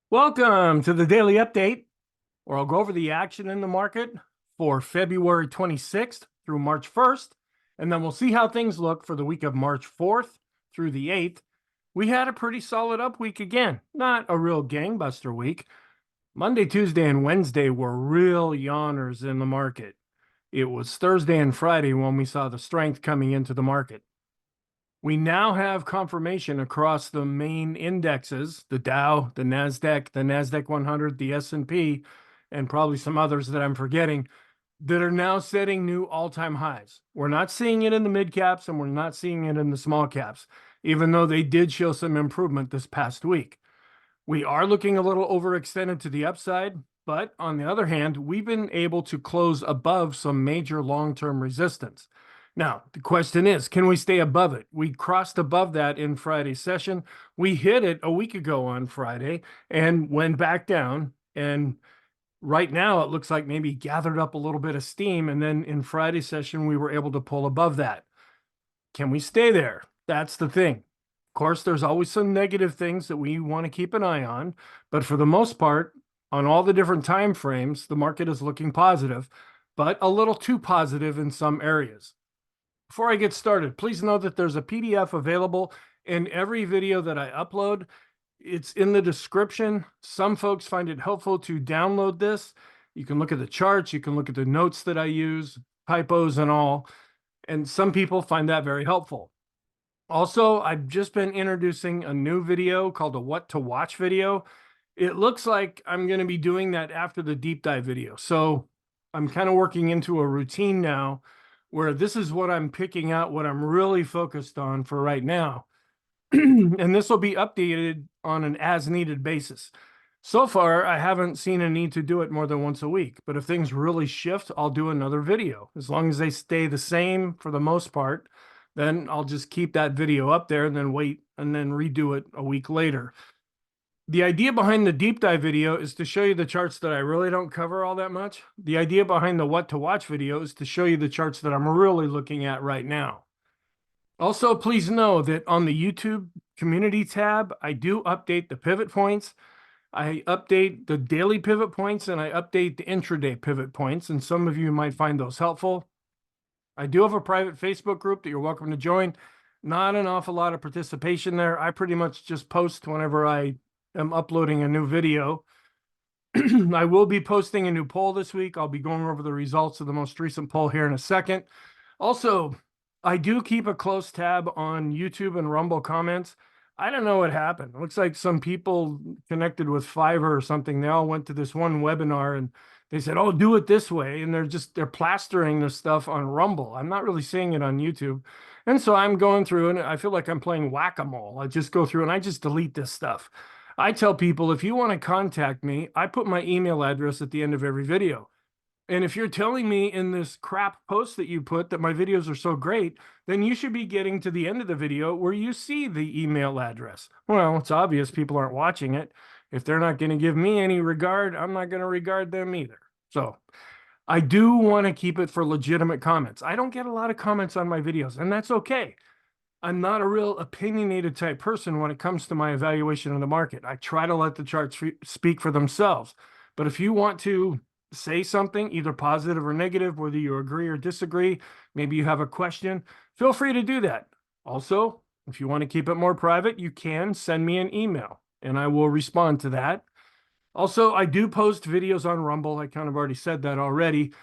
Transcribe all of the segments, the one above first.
Welcome to the daily update, where I'll go over the action in the market for February 26th through March 1st, and then we'll see how things look for the week of March 4th through the 8th. We had a pretty solid up week again, not a real gangbuster week. Monday, Tuesday, and Wednesday were real yawners in the market. It was Thursday and Friday when we saw the strength coming into the market. We now have confirmation across the main indexes, the Dow, the NASDAQ 100, the S&P, and probably some others that I'm forgetting, that are now setting new all-time highs. We're not seeing it in the mid caps and we're not seeing it in the small caps, even though they did show some improvement this past week. We are looking a little overextended to the upside, but on the other hand, we've been able to close above some major long-term resistance. Now, the question is, can we stay above it? We crossed above that in Friday's session. We hit it a week ago on Friday and went back down. And right now, it looks like maybe gathered up a little bit of steam. And then in Friday's session, we were able to pull above that. Can we stay there? That's the thing. Of course, there's always some negative things that we want to keep an eye on. But for the most part, on all the different time frames, the market is looking positive, but a little too positive in some areas. Before I get started, please know that there's a PDF available in every video that I upload. It's in the description. Some folks find it helpful to download this. You can look at the charts, you can look at the notes that I use, typos and all, and some people find that very helpful. Also, I've just been introducing a new video called a What to Watch video. It looks like I'm going to be doing that after the deep dive video. So I'm kind of working into a routine now where this is what I'm picking out, what I'm really focused on for right now. And this will be updated on an as-needed basis. So far, I haven't seen a need to do it more than once a week, but if things really shift, I'll do another video. As long as they stay the same for the most part, then I'll just keep that video up there and then wait and then redo it a week later. The idea behind the deep dive video is to show you the charts that I really don't cover all that much. The idea behind the what to watch video is to show you the charts that I'm really looking at right now. Also, please know that on the YouTube community tab, I do update the pivot points. I update the daily pivot points and I update the intraday pivot points. And some of you might find those helpful. I do have a private Facebook group that you're welcome to join. Not an awful lot of participation there. I pretty much just post whenever I am uploading a new video. I will be posting a new poll this week. I'll be going over the results of the most recent poll here in a second. Also, I do keep a close tab on YouTube and Rumble comments. I don't know what happened. It looks like some people connected with Fiverr or something. They all went to this one webinar and they said, oh, do it this way. And they're plastering this stuff on Rumble. I'm not really seeing it on YouTube. And so I'm going through and I feel like I'm playing whack-a-mole. I just go through and I just delete this stuff. I tell people, if you want to contact me, I put my email address at the end of every video. And if you're telling me in this crap post that you put that my videos are so great, then you should be getting to the end of the video where you see the email address. Well, it's obvious people aren't watching it. If they're not going to give me any regard, I'm not going to regard them either. So I do want to keep it for legitimate comments. I don't get a lot of comments on my videos, and that's okay. I'm not a real opinionated type person when it comes to my evaluation of the market. I try to let the charts speak for themselves. But if you want to say something, either positive or negative, whether you agree or disagree, maybe you have a question, feel free to do that. Also, if you want to keep it more private, you can send me an email and I will respond to that. Also, I do post videos on Rumble. I kind of already said that already.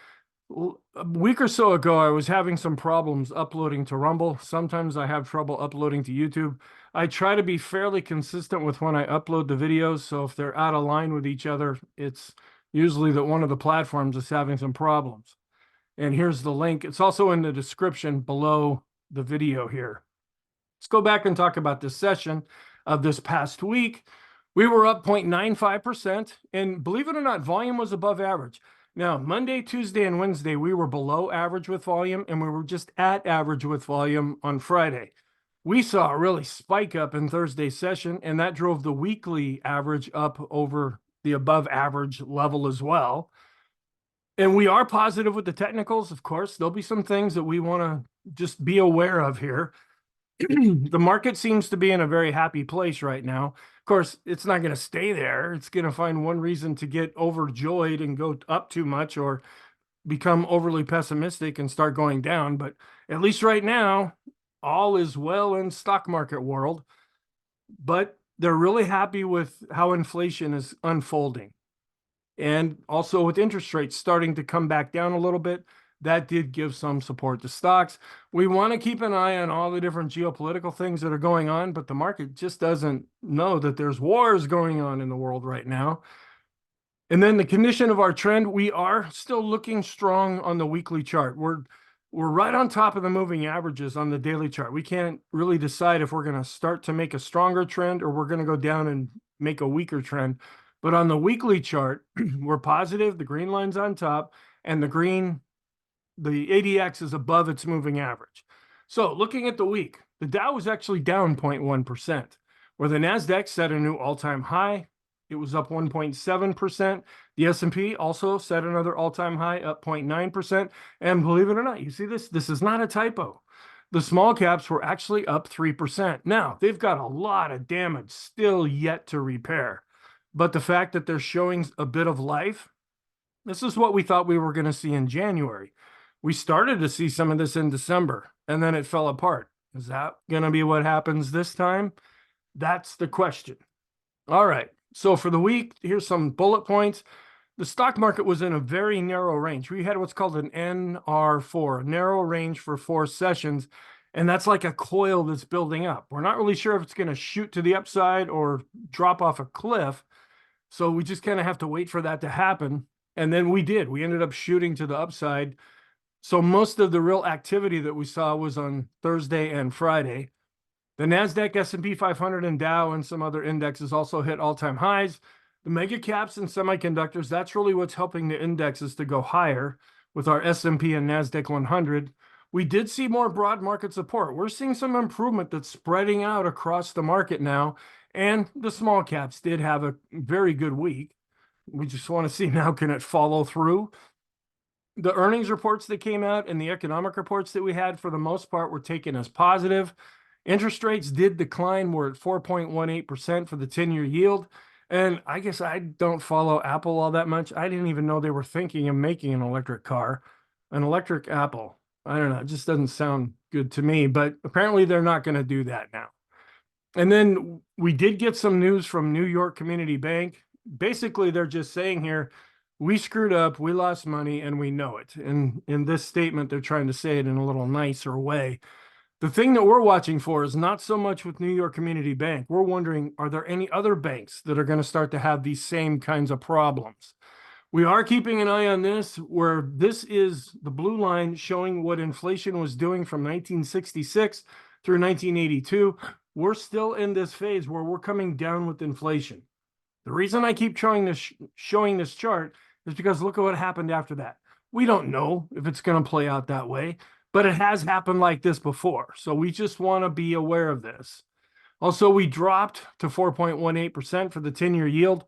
A week or so ago, I was having some problems uploading to Rumble. Sometimes I have trouble uploading to YouTube. I try to be fairly consistent with when I upload the videos. So if they're out of line with each other, it's usually that one of the platforms is having some problems. And here's the link. It's also in the description below the video here. Let's go back and talk about this session of this past week. We were up 0.95%. And believe it or not, volume was above average. Now, Monday, Tuesday, and Wednesday, we were below average with volume, and we were just at average with volume on Friday. We saw a really spike up in Thursday's session, and that drove the weekly average up over the above average level as well. And we are positive with the technicals, of course. There'll be some things that we want to just be aware of here. The market seems to be in a very happy place right now. Of course, it's not going to stay there. It's going to find one reason to get overjoyed and go up too much, or become overly pessimistic and start going down. But at least right now, all is well in stock market world. But they're really happy with how inflation is unfolding. And also with interest rates starting to come back down a little bit, that did give some support to stocks. We want to keep an eye on all the different geopolitical things that are going on, but the market just doesn't know that there's wars going on in the world right now. And then the condition of our trend, we are still looking strong on the weekly chart. We're right on top of the moving averages on the daily chart. We can't really decide if we're going to start to make a stronger trend or we're going to go down and make a weaker trend. But on the weekly chart, we're positive. The green line's on top, and the ADX is above its moving average. So looking at the week, the Dow was actually down 0.1%, where the NASDAQ set a new all-time high. It was up 1.7%. The S&P also set another all-time high, up 0.9%. And believe it or not, you see this? This is not a typo. The small caps were actually up 3%. Now, they've got a lot of damage still yet to repair. But the fact that they're showing a bit of life, this is what we thought we were going to see in January. We started to see some of this in December, and then it fell apart. Is that going to be what happens this time? That's the question. All right. So for the week, here's some bullet points. The stock market was in a very narrow range. We had what's called an NR4, a narrow range for 4 sessions. And that's like a coil that's building up. We're not really sure if it's going to shoot to the upside or drop off a cliff. So we just kind of have to wait for that to happen. And then we did. We ended up shooting to the upside. So most of the real activity that we saw was on Thursday and Friday. The NASDAQ, S&P 500, and Dow and some other indexes also hit all-time highs. The mega caps and semiconductors, that's really what's helping the indexes to go higher with our S&P and NASDAQ 100. We did see more broad market support. We're seeing some improvement that's spreading out across the market now. And the small caps did have a very good week. We just want to see now, can it follow through? The earnings reports that came out and the economic reports that we had, for the most part, were taken as positive. Interest rates did decline. We're at 4.18% for the 10-year yield. And I guess I don't follow Apple all that much. I didn't even know they were thinking of making an electric car. An electric Apple. I don't know. It just doesn't sound good to me. But apparently they're not going to do that now. And then we did get some news from New York Community Bank. Basically, they're just saying here, we screwed up, we lost money, and we know it. And in this statement, they're trying to say it in a little nicer way. The thing that we're watching for is not so much with New York Community Bank. We're wondering, are there any other banks that are going to start to have these same kinds of problems? We are keeping an eye on this, where this is the blue line showing what inflation was doing from 1966 through 1982. We're still in this phase where we're coming down with inflation. The reason I keep showing this chart is because look at what happened after that. We don't know if it's going to play out that way, but it has happened like this before. So we just want to be aware of this. Also, we dropped to 4.18% for the 10-year yield.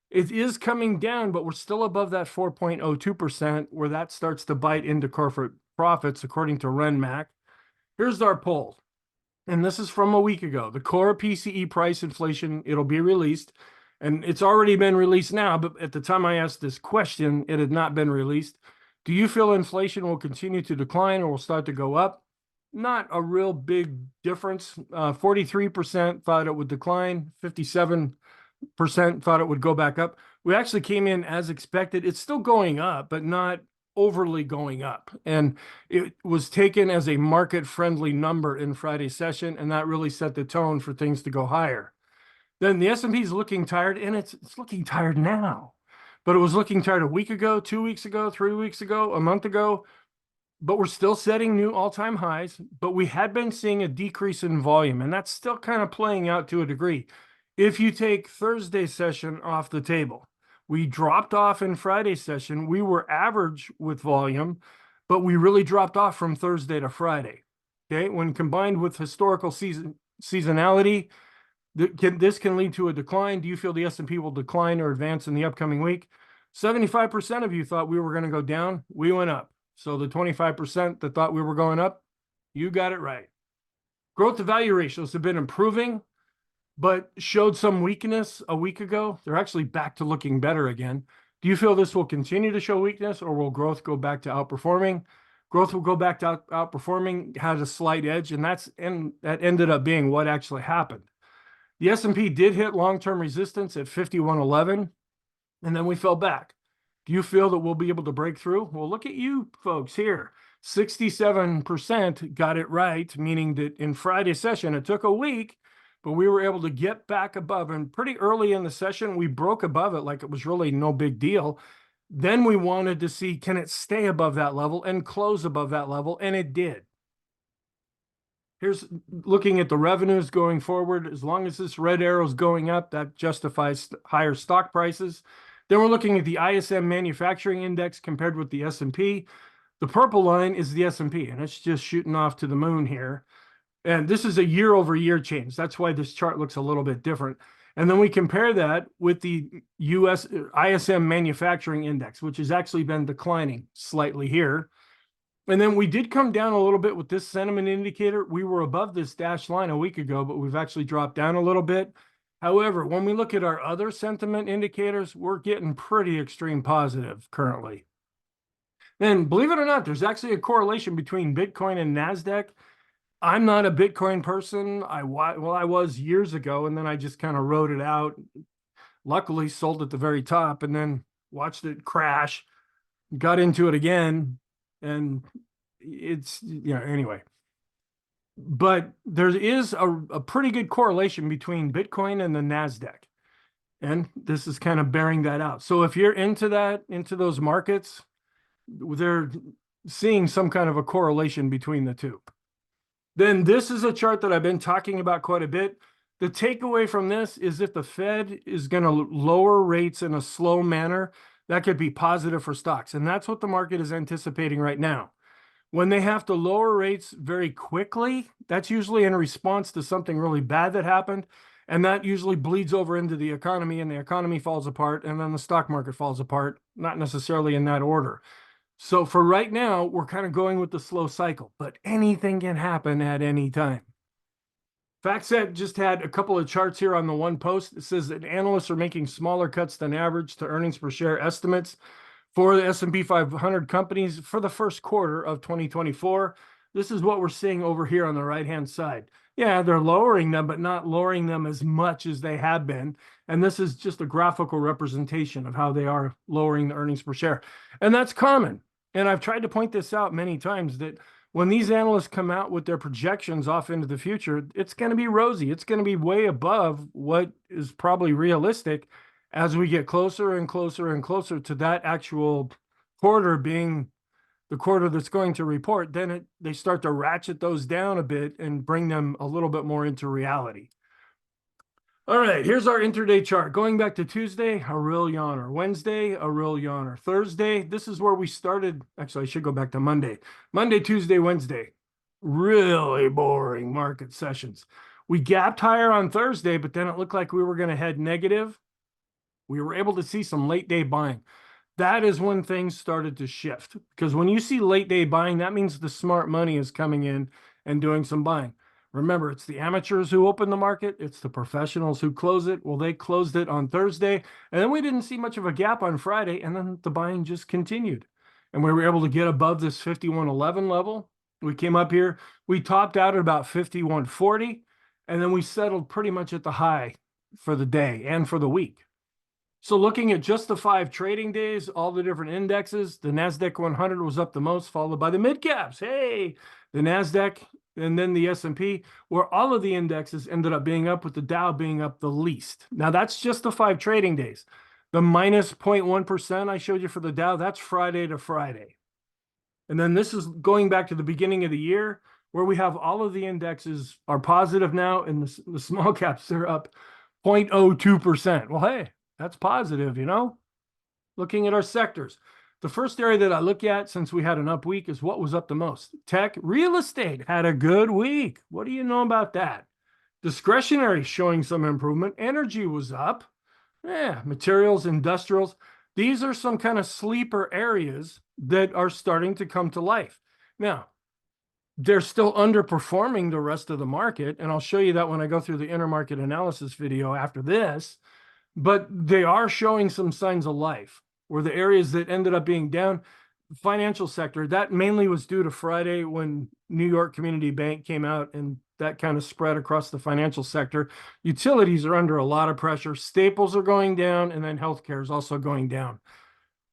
It is coming down, but we're still above that 4.02%, where that starts to bite into corporate profits, according to RenMac. Here's our poll. And this is from a week ago. The core PCE price inflation, it'll be released. And it's already been released now, but at the time I asked this question, it had not been released. Do you feel inflation will continue to decline or will start to go up? Not a real big difference. 43% thought it would decline. 57% thought it would go back up. We actually came in as expected. It's still going up, but not overly going up. And it was taken as a market-friendly number in Friday's session, and that really set the tone for things to go higher. Then the S&P is looking tired, and it's looking tired now. But it was looking tired a week ago, 2 weeks ago, 3 weeks ago, a month ago. But we're still setting new all-time highs. But we had been seeing a decrease in volume, and that's still kind of playing out to a degree. If you take Thursday's session off the table, we dropped off in Friday's session. We were average with volume, but we really dropped off from Thursday to Friday. Okay, when combined with historical seasonality, this can lead to a decline. Do you feel the S&P will decline or advance in the upcoming week? 75% of you thought we were going to go down. We went up. So the 25% that thought we were going up, you got it right. Growth to value ratios have been improving, but showed some weakness a week ago. They're actually back to looking better again. Do you feel this will continue to show weakness, or will growth go back to outperforming? Growth will go back to outperforming, has a slight edge, and that ended up being what actually happened. The S&P did hit long-term resistance at 5111, and then we fell back. Do you feel that we'll be able to break through? Well, look at you folks here. 67% got it right, meaning that in Friday's session, it took a week, but we were able to get back above. And pretty early in the session, we broke above it like it was really no big deal. Then we wanted to see, can it stay above that level and close above that level? And it did. Here's looking at the revenues going forward. As long as this red arrow is going up, that justifies higher stock prices. Then we're looking at the ISM manufacturing index compared with the S&P. The purple line is the S&P, and it's just shooting off to the moon here. And this is a year-over-year change. That's why this chart looks a little bit different. And then we compare that with the US ISM manufacturing index, which has actually been declining slightly here. And then we did come down a little bit with this sentiment indicator. We were above this dashed line a week ago, but we've actually dropped down a little bit. However, when we look at our other sentiment indicators, we're getting pretty extreme positive currently. Then, believe it or not, there's actually a correlation between Bitcoin and NASDAQ. I'm not a Bitcoin person. I was years ago, and then I just kind of rode it out. Luckily, sold at the very top, and then watched it crash. Got into it again, and it's, anyway. But there is a pretty good correlation between Bitcoin and the NASDAQ. And this is kind of bearing that out. So if you're into those markets, they're seeing some kind of a correlation between the two. Then this is a chart that I've been talking about quite a bit. The takeaway from this is if the Fed is going to lower rates in a slow manner, that could be positive for stocks. And that's what the market is anticipating right now. When they have to lower rates very quickly, that's usually in response to something really bad that happened. And that usually bleeds over into the economy, and the economy falls apart, and then the stock market falls apart, not necessarily in that order. So for right now, we're kind of going with the slow cycle, but anything can happen at any time. FactSet just had a couple of charts here on the one post. It says that analysts are making smaller cuts than average to earnings per share estimates for the S&P 500 companies for the first quarter of 2024. This is what we're seeing over here on the right-hand side. Yeah, they're lowering them, but not lowering them as much as they have been. And this is just a graphical representation of how they are lowering the earnings per share. And that's common. And I've tried to point this out many times that when these analysts come out with their projections off into the future, it's going to be rosy. It's going to be way above what is probably realistic as we get closer and closer and closer to that actual quarter being the quarter that's going to report. Then they start to ratchet those down a bit and bring them a little bit more into reality. All right, here's our intraday chart. Going back to Tuesday, a real yawner. Wednesday, a real yawner. Thursday, this is where we started. Actually, I should go back to Monday. Monday, Tuesday, Wednesday. Really boring market sessions. We gapped higher on Thursday, but then it looked like we were going to head negative. We were able to see some late day buying. That is when things started to shift. Because when you see late day buying, that means the smart money is coming in and doing some buying. Remember, it's the amateurs who open the market. It's the professionals who close it. Well, they closed it on Thursday, and then we didn't see much of a gap on Friday, and then the buying just continued. And we were able to get above this 5111 level. We came up here. We topped out at about 5140, and then we settled pretty much at the high for the day and for the week. So looking at just the 5 trading days, all the different indexes, the NASDAQ 100 was up the most, followed by the mid caps. Hey, the NASDAQ and then the S&P, where all of the indexes ended up being up, with the Dow being up the least. Now, that's just the 5 trading days. The minus 0.1% I showed you for the Dow, that's Friday to Friday. And then this is going back to the beginning of the year, where we have all of the indexes are positive now, and the small caps are up 0.02%. Well, hey, that's positive, Looking at our sectors. The first area that I look at, since we had an up week, is what was up the most. Tech, real estate had a good week. What do you know about that? Discretionary showing some improvement. Energy was up. Yeah, materials, industrials. These are some kind of sleeper areas that are starting to come to life. Now, they're still underperforming the rest of the market. And I'll show you that when I go through the intermarket analysis video after this. But they are showing some signs of life, where the areas that ended up being down, financial sector, that mainly was due to Friday when New York Community Bank came out, and that kind of spread across the financial sector. Utilities are under a lot of pressure. Staples are going down, and then healthcare is also going down.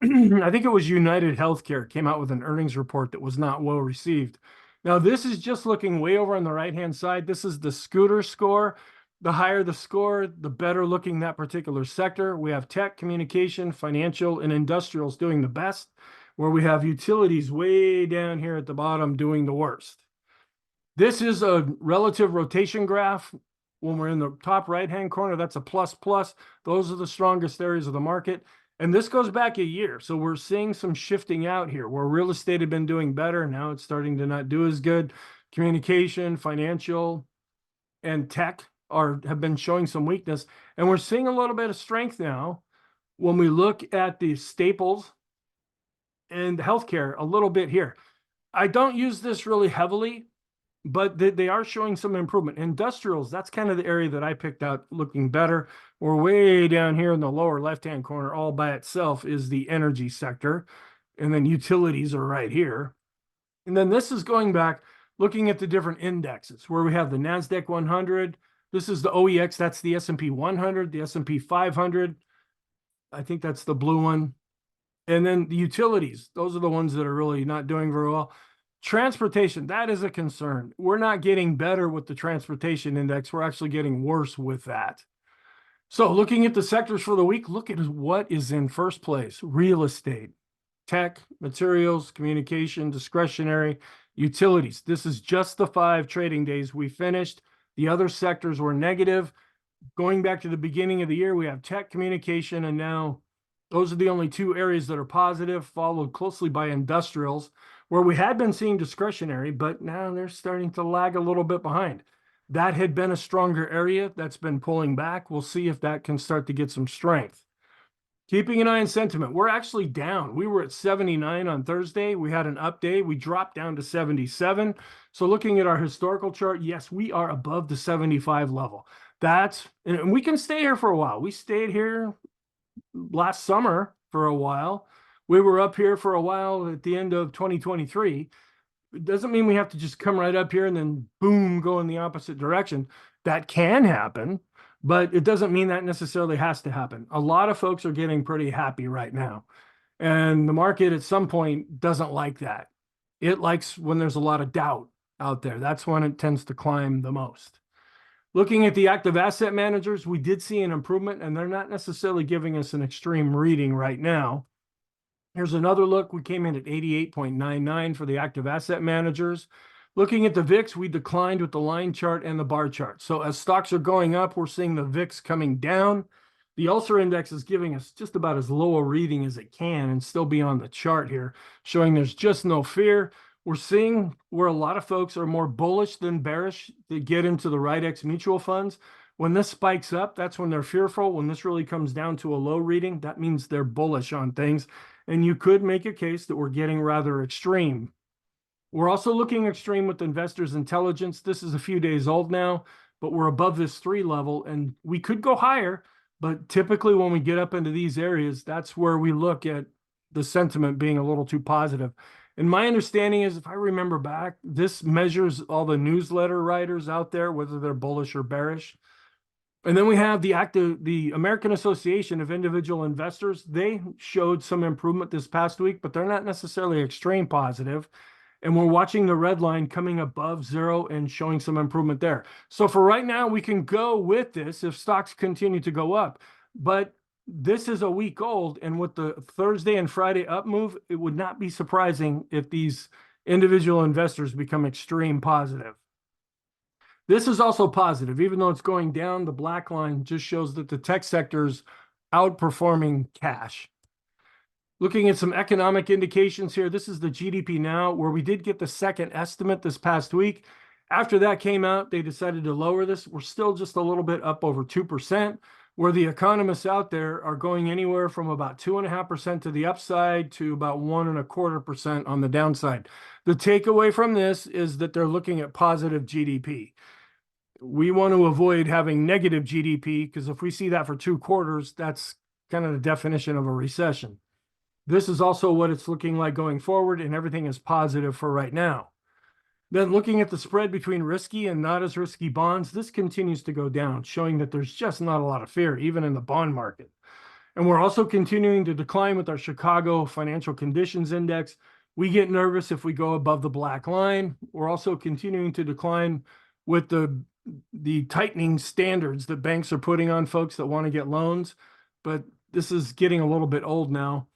I think it was United Healthcare came out with an earnings report that was not well received. Now, this is just looking way over on the right-hand side. This is the scooter score. The higher the score, the better looking that particular sector. We have tech, communication, financial, and industrials doing the best, where we have utilities way down here at the bottom doing the worst. This is a relative rotation graph. When we're in the top right-hand corner, that's a plus plus. Those are the strongest areas of the market. And this goes back a year. So we're seeing some shifting out here where real estate had been doing better. Now it's starting to not do as good. Communication, financial, and tech have been showing some weakness. And we're seeing a little bit of strength now when we look at the staples and healthcare a little bit here. I don't use this really heavily, but they are showing some improvement. Industrials, that's kind of the area that I picked out looking better. We're way down here in the lower left-hand corner, all by itself is the energy sector. And then utilities are right here. And then this is going back, looking at the different indexes, where we have the NASDAQ 100. This is the OEX, that's the S&P 100, the S&P 500. I think that's the blue one. And then the utilities, those are the ones that are really not doing very well. Transportation, that is a concern. We're not getting better with the transportation index. We're actually getting worse with that. So looking at the sectors for the week, look at what is in first place. Real estate, tech, materials, communication, discretionary, utilities. This is just the 5 trading days we finished. The other sectors were negative. Going back to the beginning of the year, we have tech, communication, and now those are the only 2 areas that are positive, followed closely by industrials, where we had been seeing discretionary, but now they're starting to lag a little bit behind. That had been a stronger area that's been pulling back. We'll see if that can start to get some strength. Keeping an eye on sentiment, we're actually down. We were at 79 on Thursday. We had an up day. We dropped down to 77. So looking at our historical chart, yes, we are above the 75 level. And we can stay here for a while. We stayed here last summer for a while. We were up here for a while at the end of 2023. It doesn't mean we have to just come right up here and then boom, go in the opposite direction. That can happen, but it doesn't mean that necessarily has to happen. A lot of folks are getting pretty happy right now. And the market at some point doesn't like that. It likes when there's a lot of doubt out there. That's when it tends to climb the most. Looking at the active asset managers, we did see an improvement, and they're not necessarily giving us an extreme reading right now. Here's another look. We came in at 88.99 for the active asset managers. Looking at the VIX, we declined with the line chart and the bar chart. So as stocks are going up, we're seeing the VIX coming down. The Ulcer Index is giving us just about as low a reading as it can and still be on the chart here, showing there's just no fear. We're seeing where a lot of folks are more bullish than bearish to get into the RIDEX mutual funds. When this spikes up, that's when they're fearful. When this really comes down to a low reading, that means they're bullish on things. And you could make a case that we're getting rather extreme. We're also looking extreme with Investors Intelligence. This is a few days old now, but we're above this 3 level, and we could go higher. But typically when we get up into these areas, that's where we look at the sentiment being a little too positive. And my understanding is, if I remember back, this measures all the newsletter writers out there, whether they're bullish or bearish. And then we have the American Association of Individual Investors. They showed some improvement this past week, but they're not necessarily extreme positive. And we're watching the red line coming above 0 and showing some improvement there. So for right now, we can go with this if stocks continue to go up. But this is a week old, and with the Thursday and Friday up move, it would not be surprising if these individual investors become extreme positive. This is also positive. Even though it's going down, the black line just shows that the tech sector's outperforming cash. Looking at some economic indications here, this is the GDP now, where we did get the second estimate this past week. After that came out, they decided to lower this. We're still just a little bit up over 2%. where the economists out there are going anywhere from about 2.5% to the upside to about 1.25% on the downside. The takeaway from this is that they're looking at positive GDP. We want to avoid having negative GDP because if we see that for 2 quarters, that's kind of the definition of a recession. This is also what it's looking like going forward, and everything is positive for right now. Then looking at the spread between risky and not as risky bonds, this continues to go down, showing that there's just not a lot of fear, even in the bond market. And we're also continuing to decline with our Chicago Financial Conditions Index. We get nervous if we go above the black line. We're also continuing to decline with the tightening standards that banks are putting on folks that want to get loans. But this is getting a little bit old now.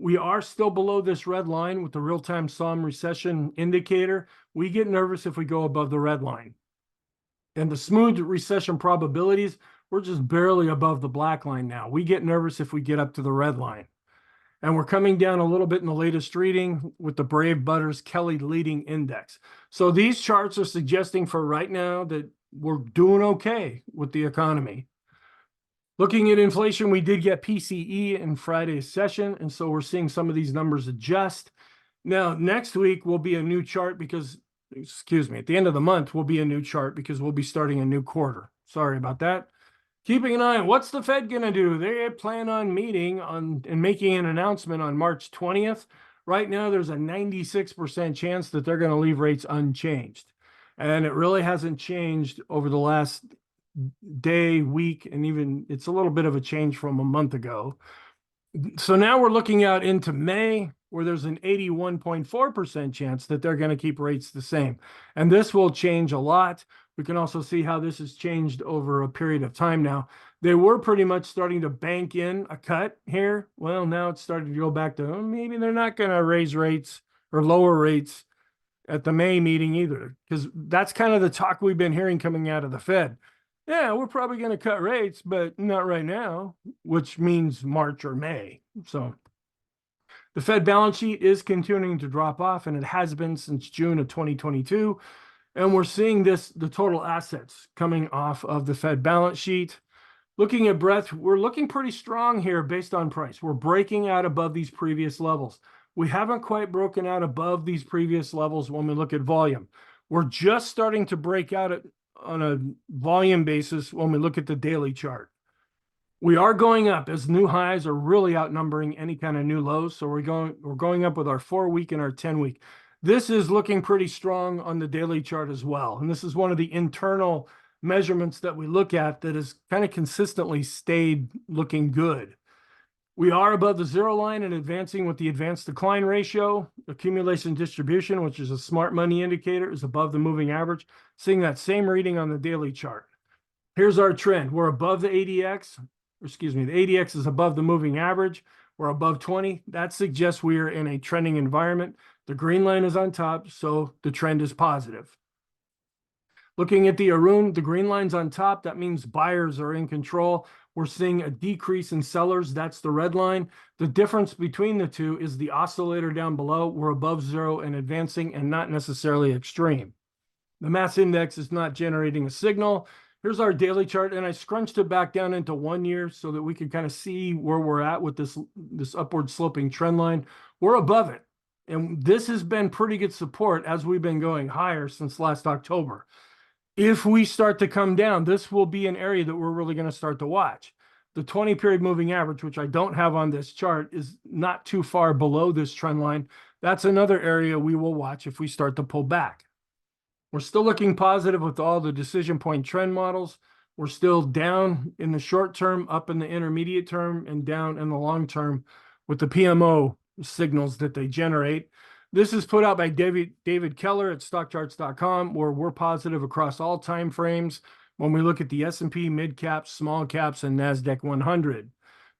We are still below this red line with the real-time SOM recession indicator. We get nervous if we go above the red line. And the smooth recession probabilities, we're just barely above the black line now. We get nervous if we get up to the red line. And we're coming down a little bit in the latest reading with the Brave Butters Kelly leading index. So these charts are suggesting for right now that we're doing okay with the economy. Looking at inflation, we did get PCE in Friday's session, and so we're seeing some of these numbers adjust. Now, next week will be a new chart because, at the end of the month will be a new chart because we'll be starting a new quarter. Sorry about that. Keeping an eye on what's the Fed going to do. They plan on meeting and making an announcement on March 20th. Right now, there's a 96% chance that they're going to leave rates unchanged. And it really hasn't changed over the last day, week, and even it's a little bit of a change from a month ago. So now we're looking out into May, where there's an 81.4% chance that they're going to keep rates the same. And this will change a lot. We can also see how this has changed over a period of time now. They were pretty much starting to bank in a cut here. Well, now it's starting to go back to maybe they're not going to raise rates or lower rates at the May meeting either, because that's kind of the talk we've been hearing coming out of the Fed. Yeah, we're probably going to cut rates, but not right now, which means March or May. So the Fed balance sheet is continuing to drop off, and it has been since June of 2022. And we're seeing the total assets coming off of the Fed balance sheet. Looking at breadth, we're looking pretty strong here based on price. We're breaking out above these previous levels. We haven't quite broken out above these previous levels when we look at volume. We're just starting to break out on a volume basis when we look at the daily chart. We are going up as new highs are really outnumbering any kind of new lows. So we're going up with our 4-week and our 10-week. This is looking pretty strong on the daily chart as well. And this is one of the internal measurements that we look at that has kind of consistently stayed looking good. We are above the zero line and advancing with the advanced decline ratio. Accumulation distribution, which is a smart money indicator, is above the moving average, seeing that same reading on the daily chart. Here's our trend. We're above the ADX, the ADX is above the moving average. We're above 20. That suggests we are in a trending environment. The green line is on top, so the trend is positive. Looking at the Arun, the green line's on top. That means buyers are in control. We're seeing a decrease in sellers. That's the red line. The difference between the two is the oscillator down below. We're above zero and advancing and not necessarily extreme. The mass index is not generating a signal. Here's our daily chart, and I scrunched it back down into 1 year so that we could kind of see where we're at with this upward sloping trend line. We're above it, and this has been pretty good support as we've been going higher since last October. If we start to come down, this will be an area that we're really going to start to watch. The 20-period moving average, which I don't have on this chart, is not too far below this trend line. That's another area we will watch if we start to pull back. We're still looking positive with all the decision point trend models. We're still down in the short term, up in the intermediate term, and down in the long term with the PMO signals that they generate. This is put out by David Keller at stockcharts.com, where we're positive across all time frames when we look at the S&P mid caps, small caps, and NASDAQ 100.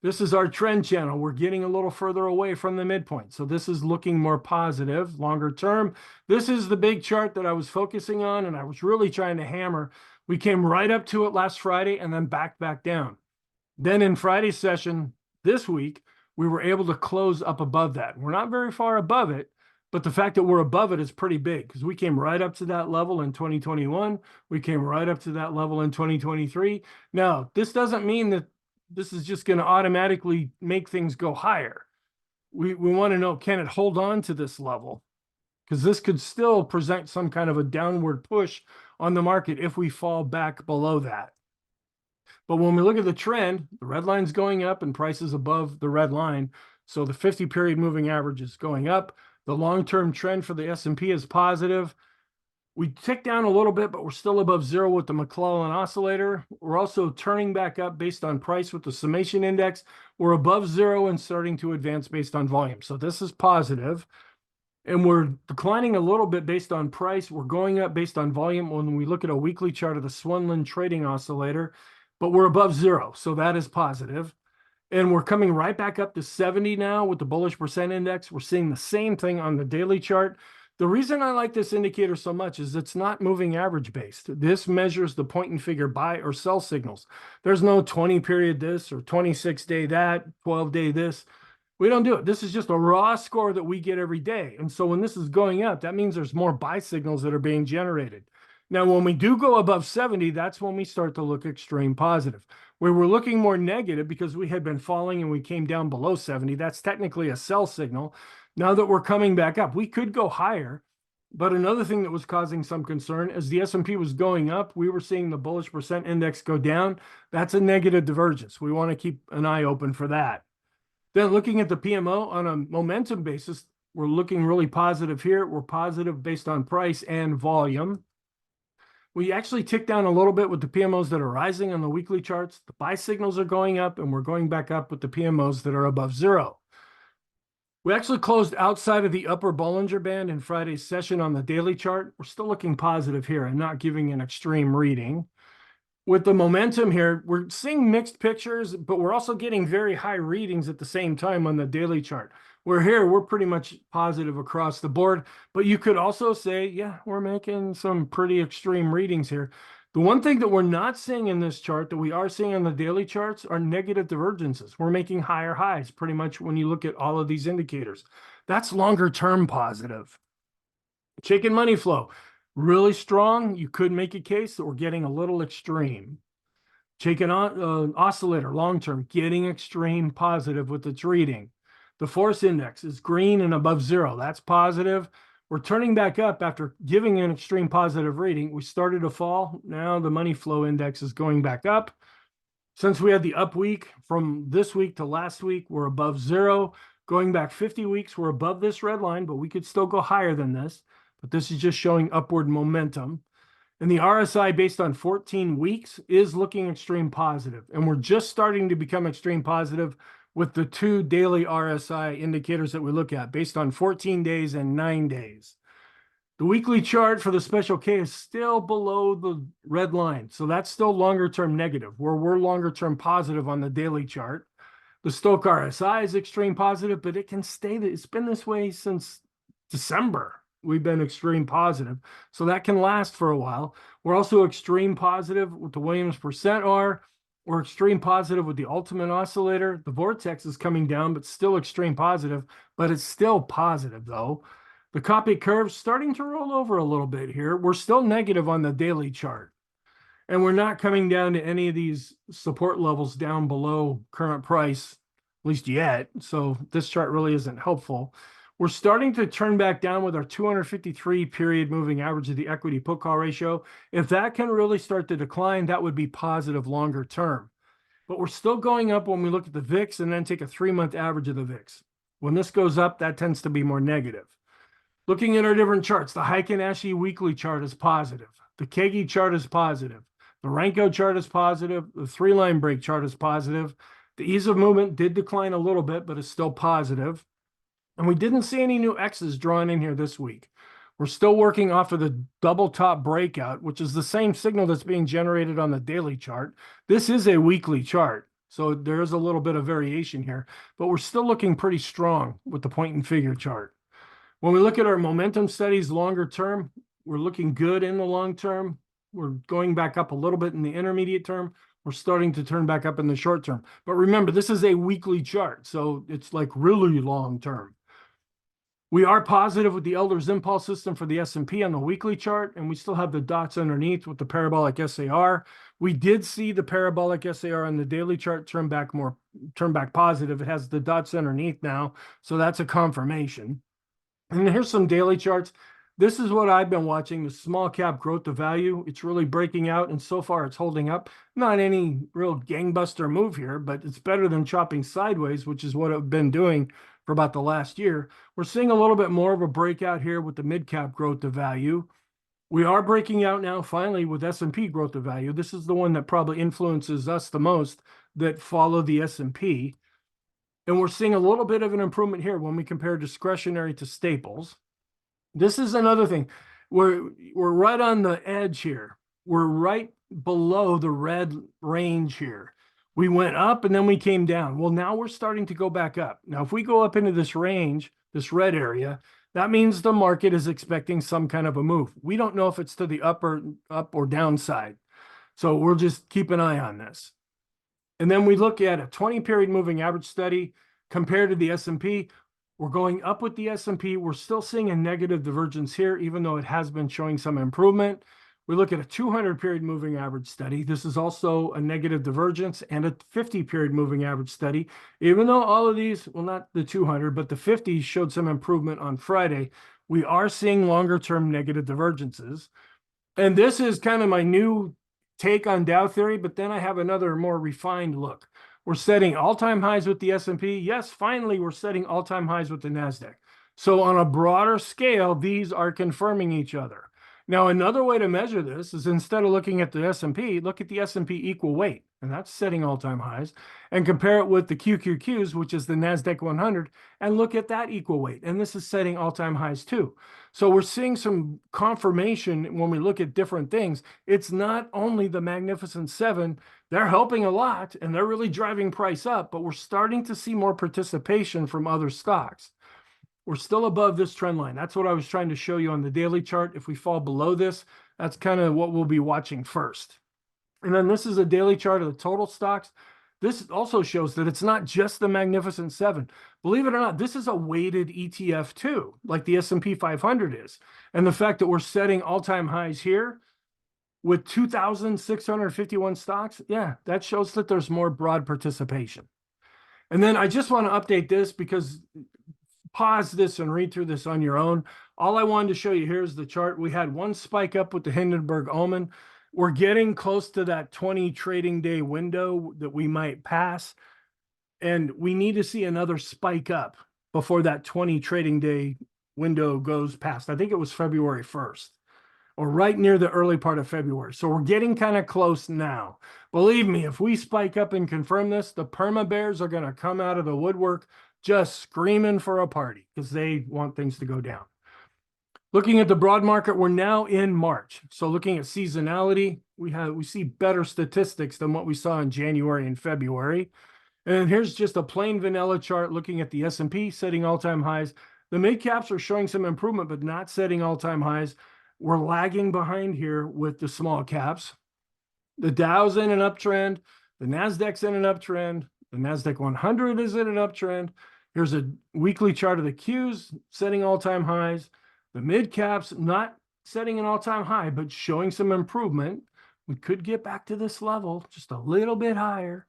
This is our trend channel. We're getting a little further away from the midpoint. So this is looking more positive, longer term. This is the big chart that I was focusing on, and I was really trying to hammer. We came right up to it last Friday and then back down. Then in Friday's session this week, we were able to close up above that. We're not very far above it, But the fact that we're above it is pretty big because we came right up to that level in 2021. We came right up to that level in 2023. Now, this doesn't mean that this is just going to automatically make things go higher. We want to know, can it hold on to this level? Because this could still present some kind of a downward push on the market if we fall back below that. But when we look at the trend, the red line's going up and prices above the red line. So the 50-period moving average is going up. The long-term trend for the S&P is positive. We ticked down a little bit, but we're still above zero with the McClellan oscillator. We're also turning back up based on price with the summation index. We're above zero and starting to advance based on volume. So this is positive. And we're declining a little bit based on price. We're going up based on volume when we look at a weekly chart of the Swenlin trading oscillator, but we're above zero. So that is positive. And we're coming right back up to 70 now with the bullish percent index. We're seeing the same thing on the daily chart. The reason I like this indicator so much is it's not moving average based. This measures the point and figure buy or sell signals. There's no 20 period this or 26-day that, 12-day this. We don't do it. This is just a raw score that we get every day. And so when this is going up, that means there's more buy signals that are being generated. Now, when we do go above 70, that's when we start to look extreme positive. Where we're looking more negative because we had been falling and we came down below 70, that's technically a sell signal. Now that we're coming back up, we could go higher. But another thing that was causing some concern as the S&P was going up, we were seeing the bullish percent index go down. That's a negative divergence. We want to keep an eye open for that. Then looking at the PMO on a momentum basis, we're looking really positive here. We're positive based on price and volume. We actually ticked down a little bit with the PMOs that are rising on the weekly charts. The buy signals are going up, and we're going back up with the PMOs that are above zero. We actually closed outside of the upper Bollinger Band in Friday's session on the daily chart. We're still looking positive here and not giving an extreme reading. With the momentum here, we're seeing mixed pictures, but we're also getting very high readings at the same time on the daily chart. We're pretty much positive across the board, but you could also say, yeah, we're making some pretty extreme readings here. The one thing that we're not seeing in this chart that we are seeing on the daily charts are negative divergences. We're making higher highs pretty much when you look at all of these indicators. That's longer term positive. Chicken money flow. Really strong. You could make a case that we're getting a little extreme. Chicken oscillator, long-term, getting extreme positive with its reading. The force index is green and above zero. That's positive. We're turning back up after giving an extreme positive reading. We started to fall. Now the money flow index is going back up. Since we had the up week from this week to last week, we're above zero. Going back 50 weeks, we're above this red line, but we could still go higher than this. But this is just showing upward momentum. And the RSI based on 14 weeks is looking extreme positive. And we're just starting to become extreme positive with the two daily RSI indicators that we look at based on 14 days and 9 days. The weekly chart for the special K is still below the red line. So that's still longer term negative, where we're longer term positive on the daily chart. The Stochk RSI is extreme positive, but it can stay. It's been this way since December. We've been extreme positive. So that can last for a while. We're also extreme positive with the Williams percent R. We're extreme positive with the ultimate oscillator. The vortex is coming down, but still extreme positive, but it's still positive though. The copy curve's starting to roll over a little bit here. We're still negative on the daily chart. And we're not coming down to any of these support levels down below current price, at least yet. So this chart really isn't helpful. We're starting to turn back down with our 253 period moving average of the equity put call ratio. If that can really start to decline, that would be positive longer term. But we're still going up when we look at the VIX and then take a 3-month average of the VIX. When this goes up, that tends to be more negative. Looking at our different charts, the Heikin-Ashi weekly chart is positive. The Kegi chart is positive. The Renko chart is positive. The 3-line break chart is positive. The ease of movement did decline a little bit, but is still positive. And we didn't see any new X's drawn in here this week. We're still working off of the double top breakout, which is the same signal that's being generated on the daily chart. This is a weekly chart, so there is a little bit of variation here, but we're still looking pretty strong with the point and figure chart. When we look at our momentum studies longer term, we're looking good in the long term. We're going back up a little bit in the intermediate term. We're starting to turn back up in the short term. But remember, this is a weekly chart, so it's like really long term. We are positive with the Elder's impulse system for the S&P on the weekly chart, and we still have the dots underneath with the parabolic SAR. We did see the parabolic SAR on the daily chart turn back positive. It has the dots underneath now, so that's a confirmation. And here's some daily charts. This is what I've been watching, the small cap growth to value. It's really breaking out, and so far it's holding up. Not any real gangbuster move here, but it's better than chopping sideways, which is what I've been doing for about the last year. We're seeing a little bit more of a breakout here with the mid cap growth to value. We are breaking out now finally with S&P growth to value. This is the one that probably influences us the most that follow the S&P. And we're seeing a little bit of an improvement here when we compare discretionary to staples. This is another thing. We're right on the edge here. We're right below the red range here. We went up and then we came down. Well, now we're starting to go back up. Now, if we go up into this range, this red area, that means the market is expecting some kind of a move. We don't know if it's to the up or downside. So we'll just keep an eye on this. And then we look at a 20-period moving average study compared to the S&P. We're going up with the S&P. We're still seeing a negative divergence here, even though it has been showing some improvement. We look at a 200-period moving average study. This is also a negative divergence, and a 50-period moving average study. Even though all of these, well, not the 200, but the 50 showed some improvement on Friday, we are seeing longer-term negative divergences. And this is kind of my new take on Dow theory, but then I have another more refined look. We're setting all-time highs with the S&P. Yes, finally, we're setting all-time highs with the NASDAQ. So on a broader scale, these are confirming each other. Now, another way to measure this is instead of looking at the S&P, look at the S&P equal weight, and that's setting all-time highs, and compare it with the QQQs, which is the NASDAQ 100, and look at that equal weight, and this is setting all-time highs too. So we're seeing some confirmation when we look at different things. It's not only the Magnificent Seven. They're helping a lot, and they're really driving price up, but we're starting to see more participation from other stocks. We're still above this trend line. That's what I was trying to show you on the daily chart. If we fall below this, that's kind of what we'll be watching first. And then this is a daily chart of the total stocks. This also shows that it's not just the Magnificent Seven. Believe it or not, this is a weighted ETF too, like the S&P 500 is. And the fact that we're setting all-time highs here with 2,651 stocks, yeah, that shows that there's more broad participation. And then I just want to update this because pause this and read through this on your own. All I wanted to show you here is the chart. We had one spike up with the Hindenburg Omen. We're getting close to that 20 trading day window that we might pass. And we need to see another spike up before that 20 trading day window goes past. I think it was February 1st or right near the early part of February. So we're getting kind of close now. Believe me, if we spike up and confirm this, the perma bears are going to come out of the woodwork just screaming for a party because they want things to go down. Looking at the broad market, we're now in March. So looking at seasonality, we see better statistics than what we saw in January and February. And here's just a plain vanilla chart looking at the S&P setting all-time highs. The mid caps are showing some improvement, but not setting all-time highs. We're lagging behind here with the small caps. The Dow's in an uptrend. The NASDAQ's in an uptrend. The NASDAQ 100 is in an uptrend. Here's a weekly chart of the Qs setting all-time highs. The mid caps not setting an all-time high, but showing some improvement. We could get back to this level, just a little bit higher.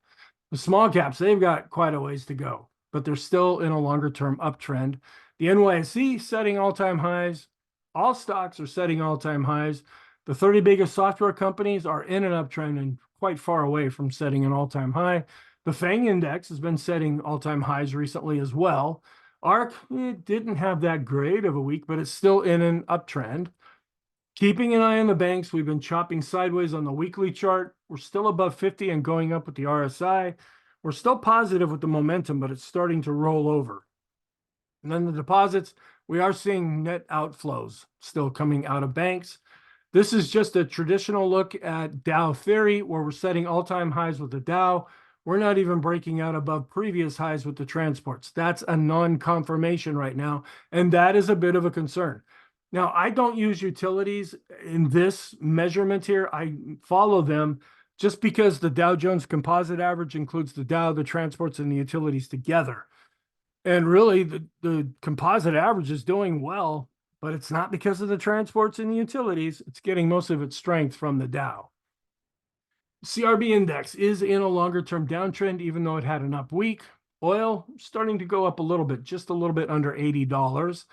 The small caps, they've got quite a ways to go, but they're still in a longer-term uptrend. The NYSE setting all-time highs. All stocks are setting all-time highs. The 30 biggest software companies are in an uptrend and quite far away from setting an all-time high. The FANG index has been setting all-time highs recently as well. ARK, it didn't have that great of a week, but it's still in an uptrend. Keeping an eye on the banks, we've been chopping sideways on the weekly chart. We're still above 50 and going up with the RSI. We're still positive with the momentum, but it's starting to roll over. And then the deposits, we are seeing net outflows still coming out of banks. This is just a traditional look at Dow theory where we're setting all-time highs with the Dow. We're not even breaking out above previous highs with the transports. That's a non-confirmation right now, and that is a bit of a concern. Now, I don't use utilities in this measurement here. I follow them just because the Dow Jones Composite Average includes the Dow, the transports, and the utilities together. And really, the composite average is doing well, but it's not because of the transports and the utilities. It's getting most of its strength from the Dow. CRB index is in a longer term downtrend, even though it had an up week. Oil starting to go up a little bit, just a little bit under $80.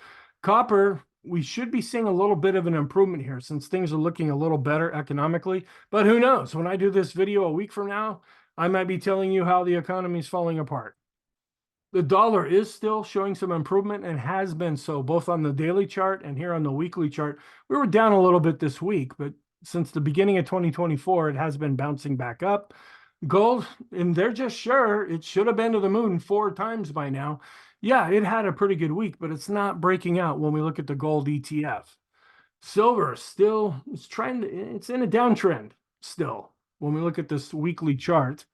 Copper, we should be seeing a little bit of an improvement here since things are looking a little better economically. But who knows? When I do this video a week from now, I might be telling you how the economy is falling apart. The dollar is still showing some improvement and has been so both on the daily chart and here on the weekly chart. We were down a little bit this week, but since the beginning of 2024, it has been bouncing back up. Gold, and they're just sure it should have been to the moon 4 times by now. Yeah, it had a pretty good week, but it's not breaking out when we look at the gold ETF. Silver still it's in a downtrend still when we look at this weekly chart,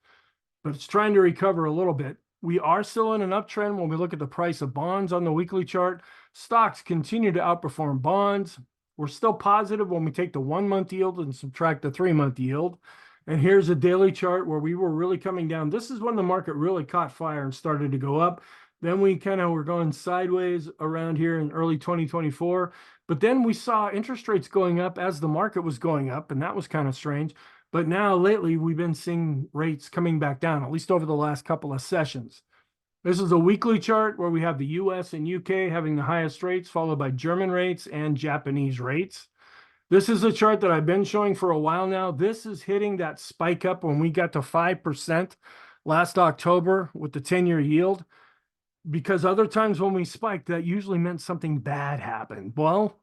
but it's trying to recover a little bit. We are still in an uptrend when we look at the price of bonds on the weekly chart. Stocks continue to outperform bonds. We're still positive when we take the 1-month yield and subtract the 3-month yield. And here's a daily chart where we were really coming down. This is when the market really caught fire and started to go up. Then we kind of were going sideways around here in early 2024. But then we saw interest rates going up as the market was going up, and that was kind of strange. But now lately, we've been seeing rates coming back down, at least over the last couple of sessions. This is a weekly chart where we have the US and UK having the highest rates, followed by German rates and Japanese rates. This is a chart that I've been showing for a while now. This is hitting that spike up when we got to 5% last October with the 10-year yield, because other times when we spiked, that usually meant something bad happened. Well,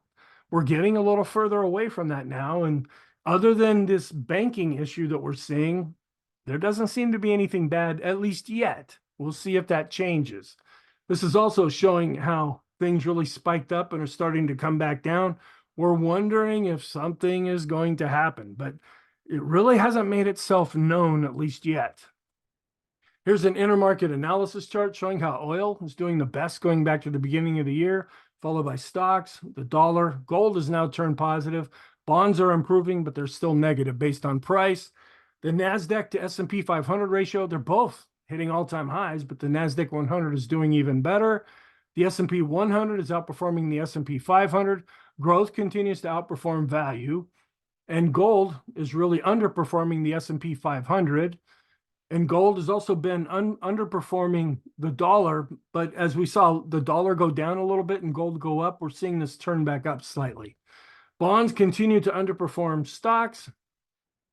we're getting a little further away from that now, and other than this banking issue that we're seeing, there doesn't seem to be anything bad, at least yet. We'll see if that changes. This is also showing how things really spiked up and are starting to come back down. We're wondering if something is going to happen, but it really hasn't made itself known, at least yet. Here's an intermarket analysis chart showing how oil is doing the best going back to the beginning of the year, followed by stocks, the dollar. Gold has now turned positive. Bonds are improving, but they're still negative based on price. The NASDAQ to S&P 500 ratio, they're both hitting all-time highs, but the NASDAQ 100 is doing even better. The S&P 100 is outperforming the S&P 500. Growth continues to outperform value. And gold is really underperforming the S&P 500. And gold has also been underperforming the dollar. But as we saw the dollar go down a little bit and gold go up, we're seeing this turn back up slightly. Bonds continue to underperform stocks,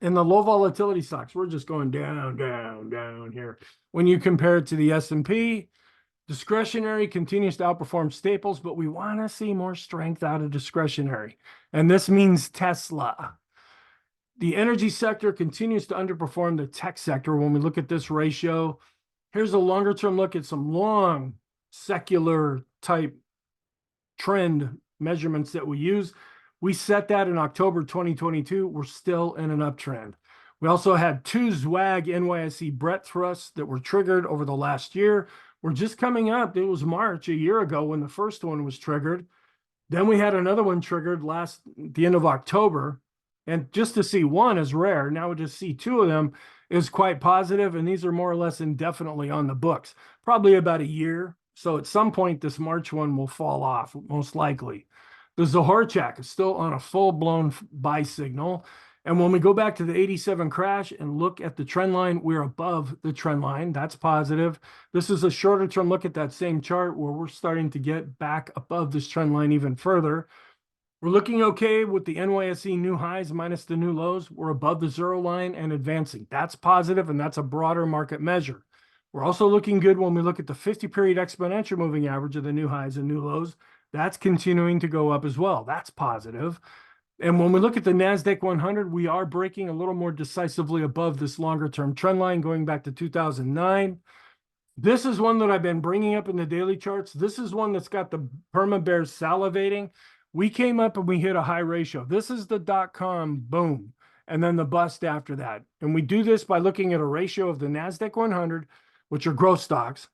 and the low volatility stocks, we're just going down, down, down here. When you compare it to the S&P, discretionary continues to outperform staples, but we want to see more strength out of discretionary. And this means Tesla. The energy sector continues to underperform the tech sector when we look at this ratio. Here's a longer term look at some long secular type trend measurements that we use. We set that in October 2022. We're still in an uptrend. We also had 2 ZWAG NYSE breadth thrusts that were triggered over the last year. We're just coming up. It was March a year ago when the first one was triggered. Then we had another one triggered the end of October. And just to see one is rare. Now to see 2 of them is quite positive, and these are more or less indefinitely on the books, probably about a year. So at some point, this March one will fall off, most likely. The Zohorchak is still on a full-blown buy signal. And when we go back to the 87 crash and look at the trend line, we're above the trend line. That's positive. This is a shorter term look at that same chart where we're starting to get back above this trend line even further. We're looking okay with the NYSE new highs minus the new lows. We're above the 0 line and advancing. That's positive, and that's a broader market measure. We're also looking good when we look at the 50-period exponential moving average of the new highs and new lows. That's continuing to go up as well. That's positive. And when we look at the NASDAQ 100, we are breaking a little more decisively above this longer-term trend line going back to 2009. This is one that I've been bringing up in the daily charts. This is one that's got the perma bears salivating. We came up and we hit a high ratio. This is the .com boom, and then the bust after that. And we do this by looking at a ratio of the NASDAQ 100, which are growth stocks,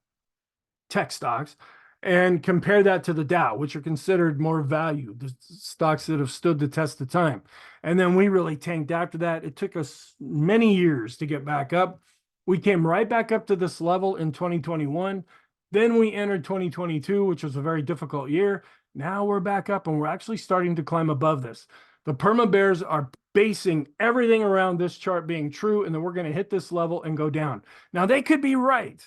tech stocks, and compare that to the Dow, which are considered more value, the stocks that have stood the test of time. And then we really tanked after that. It took us many years to get back up. We came right back up to this level in 2021. Then we entered 2022, which was a very difficult year. Now we're back up and we're actually starting to climb above this. The perma bears are basing everything around this chart being true, and then we're going to hit this level and go down. Now they could be right,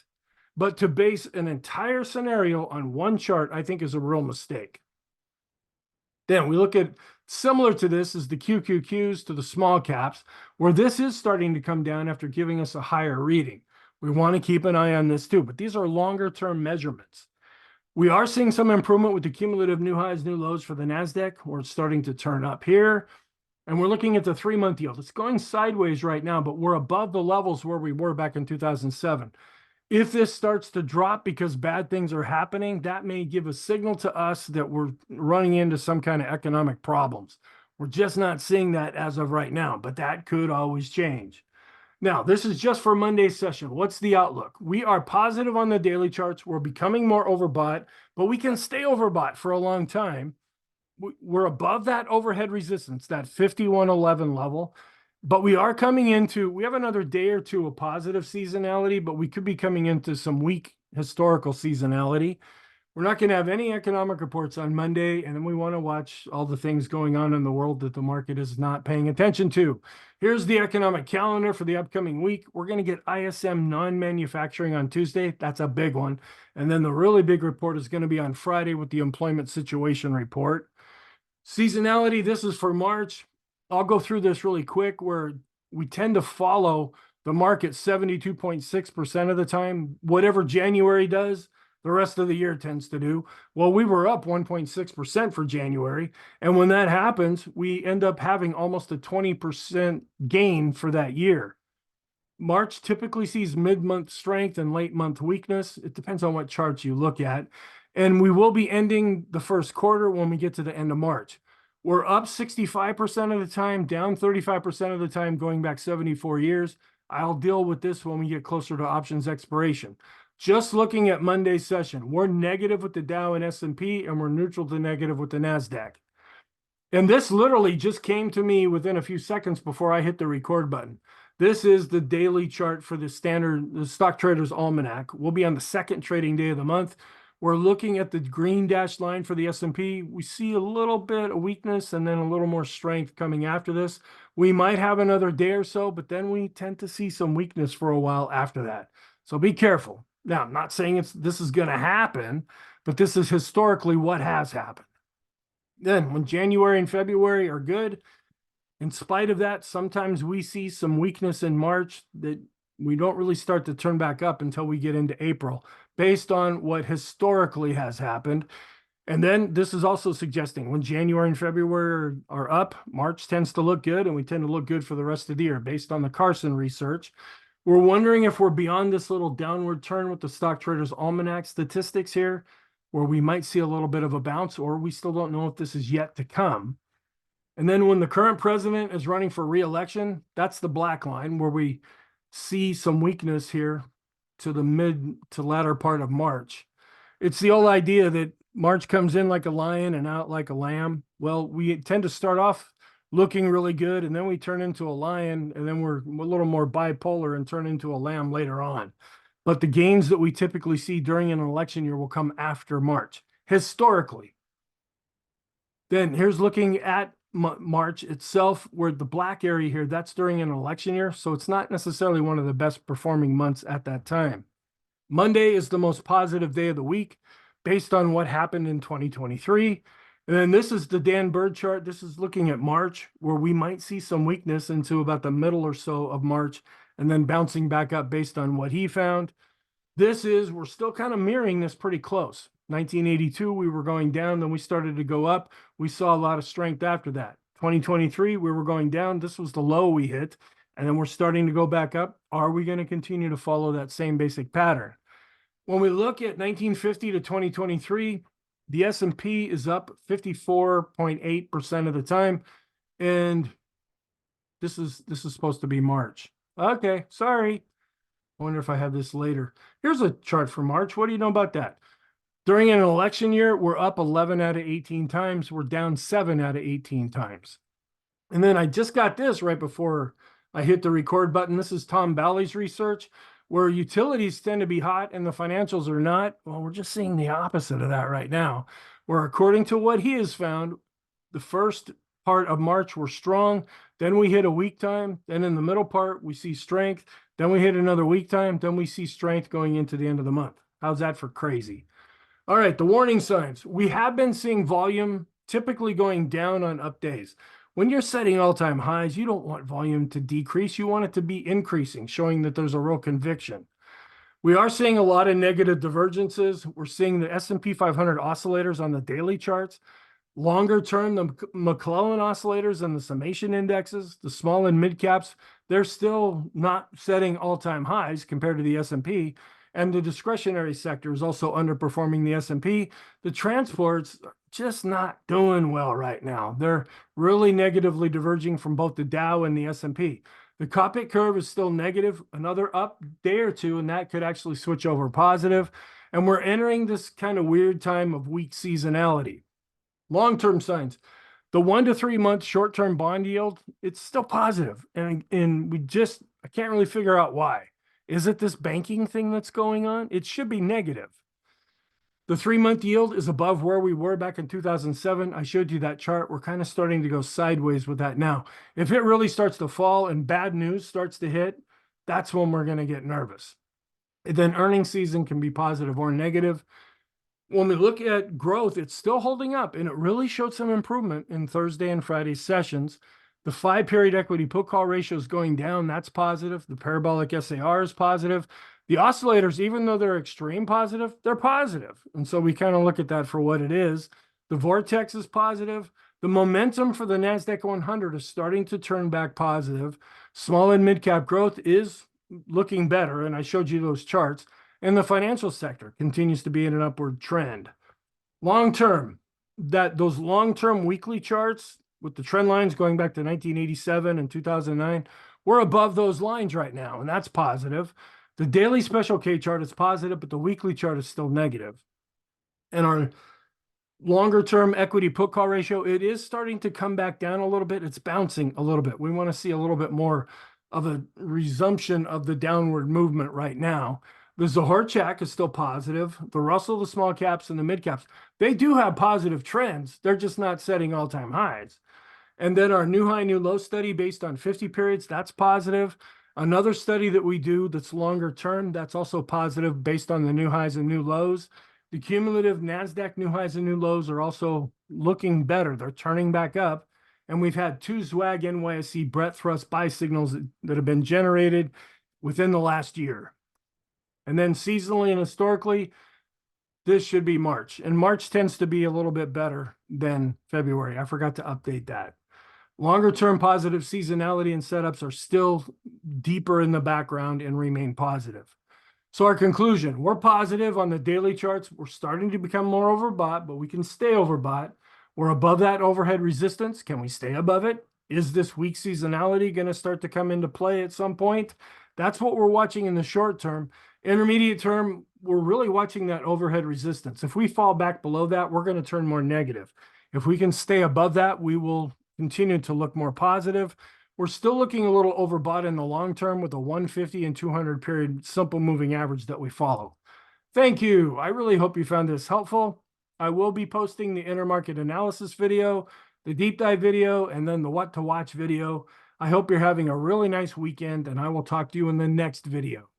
but to base an entire scenario on one chart, I think is a real mistake. Then we look at similar to this is the QQQs to the small caps, where this is starting to come down after giving us a higher reading. We want to keep an eye on this too, but these are longer term measurements. We are seeing some improvement with the cumulative new highs, new lows for the NASDAQ, where it's starting to turn up here. And we're looking at the 3-month yield. It's going sideways right now, but we're above the levels where we were back in 2007. If this starts to drop because bad things are happening, that may give a signal to us that we're running into some kind of economic problems. We're just not seeing that as of right now, but that could always change. Now, this is just for Monday's session. What's the outlook? We are positive on the daily charts. We're becoming more overbought, but we can stay overbought for a long time. We're above that overhead resistance, that 5111 level, but we are coming into, we have another day or two of positive seasonality, but we could be coming into some weak historical seasonality. We're not going to have any economic reports on Monday, and then we want to watch all the things going on in the world that the market is not paying attention to. Here's the economic calendar for the upcoming week. We're going to get ISM non-manufacturing on Tuesday. That's a big one. And then the really big report is going to be on Friday with the employment situation report. Seasonality, this is for March. I'll go through this really quick, where we tend to follow the market 72.6% of the time. Whatever January does, the rest of the year tends to do. Well, we were up 1.6% for January. And when that happens, we end up having almost a 20% gain for that year. March typically sees mid-month strength and late-month weakness. It depends on what charts you look at. And we will be ending the first quarter when we get to the end of March. We're up 65% of the time, down 35% of the time, going back 74 years. I'll deal with this when we get closer to options expiration. Just looking at Monday's session, we're negative with the Dow and S&P, and we're neutral to negative with the NASDAQ. And this literally just came to me within a few seconds before I hit the record button. This is the daily chart for the Stock Traders Almanac. We'll be on the second trading day of the month. We're looking at the green dashed line for the S&P. We see a little bit of weakness and then a little more strength coming after this. We might have another day or so, but then we tend to see some weakness for a while after that. So be careful. Now, I'm not saying this is going to happen, but this is historically what has happened. Then when January and February are good, in spite of that, sometimes we see some weakness in March that we don't really start to turn back up until we get into April, based on what historically has happened. And then this is also suggesting when January and February are up, March tends to look good, and we tend to look good for the rest of the year based on the Carson research. We're wondering if we're beyond this little downward turn with the Stock Traders Almanac statistics here, where we might see a little bit of a bounce, or we still don't know if this is yet to come. And then when the current president is running for re-election, that's the black line, where we see some weakness here to the mid to latter part of March. It's the old idea that March comes in like a lion and out like a lamb. Well, we tend to start off looking really good, and then we turn into a lion, and then we're a little more bipolar and turn into a lamb later on. But the gains that we typically see during an election year will come after March, historically. Then here's looking at March itself, where the black area here, that's during an election year. So it's not necessarily one of the best performing months at that time. Monday is the most positive day of the week based on what happened in 2023. And then this is the Dan Bird chart. This is looking at March, where we might see some weakness into about the middle or so of March, and then bouncing back up based on what he found. We're still kind of mirroring this pretty close. 1982, we were going down, then we started to go up. We saw a lot of strength after that. 2023, we were going down. This was the low we hit, and then we're starting to go back up. Are we going to continue to follow that same basic pattern? When we look at 1950 to 2023, the S&P is up 54.8% of the time, and this is supposed to be March. Okay, sorry. I wonder if I have this later. Here's a chart for March. What do you know about that? During an election year, we're up 11 out of 18 times. We're down 7 out of 18 times. And then I just got this right before I hit the record button. This is Tom Bowley's research, Where utilities tend to be hot and the financials are not, well, we're just seeing the opposite of that right now. Where according to what he has found, the first part of March we're strong, then we hit a weak time, then in the middle part we see strength, then we hit another weak time, then we see strength going into the end of the month. How's that for crazy? All right, the warning signs. We have been seeing volume typically going down on up days. When you're setting all-time highs, you don't want volume to decrease. You want it to be increasing, showing that there's a real conviction. We are seeing a lot of negative divergences. We're seeing the S&P 500 oscillators on the daily charts. Longer term, the McClellan oscillators and the summation indexes, the small and mid caps, they're still not setting all-time highs compared to the S&P. And the discretionary sector is also underperforming the S&P. The transports are just not doing well right now. They're really negatively diverging from both the Dow and the S&P. The cockpit curve is still negative, another up day or two, and that could actually switch over positive. And we're entering this kind of weird time of weak seasonality. Long-term signs. The 1 to 3 month short-term bond yield, it's still positive. And I can't really figure out why. Is it this banking thing that's going on? It should be negative. The 3-month yield is above where we were back in 2007. I showed you that chart. We're kind of starting to go sideways with that now. If it really starts to fall and bad news starts to hit, that's when we're going to get nervous. And then earnings season can be positive or negative. When we look at growth, it's still holding up, and it really showed some improvement in Thursday and Friday sessions. The 5-period equity put call ratio is going down. That's positive. The parabolic SAR is positive. The oscillators, even though they're extreme positive, they're positive. And so we kind of look at that for what it is. The vortex is positive. The momentum for the NASDAQ 100 is starting to turn back positive. Small and mid-cap growth is looking better, and I showed you those charts. And the financial sector continues to be in an upward trend. Long-term, those long-term weekly charts with the trend lines going back to 1987 and 2009, we're above those lines right now, and that's positive. The daily special K chart is positive, but the weekly chart is still negative. And our longer-term equity put call ratio, it is starting to come back down a little bit. It's bouncing a little bit. We want to see a little bit more of a resumption of the downward movement right now. The Zohar-Chak is still positive. The Russell, the small caps, and the mid caps, they do have positive trends. They're just not setting all-time highs. And then our new high, new low study based on 50 periods, that's positive. Another study that we do that's longer term, that's also positive based on the new highs and new lows. The cumulative NASDAQ new highs and new lows are also looking better. They're turning back up. And we've had 2 ZWAG NYSE breadth thrust buy signals that have been generated within the last year. And then seasonally and historically, this should be March. And March tends to be a little bit better than February. I forgot to update that. Longer term positive seasonality and setups are still deeper in the background and remain positive. So our conclusion, we're positive on the daily charts. We're starting to become more overbought, but we can stay overbought. We're above that overhead resistance. Can we stay above it? Is this weak seasonality going to start to come into play at some point? That's what we're watching in the short term. Intermediate term, we're really watching that overhead resistance. If we fall back below that, we're going to turn more negative. If we can stay above that, we will continue to look more positive. We're still looking a little overbought in the long term with a 150 and 200 period simple moving average that we follow. Thank you. I really hope you found this helpful. I will be posting the intermarket analysis video, the deep dive video, and then the what to watch video. I hope you're having a really nice weekend, and I will talk to you in the next video.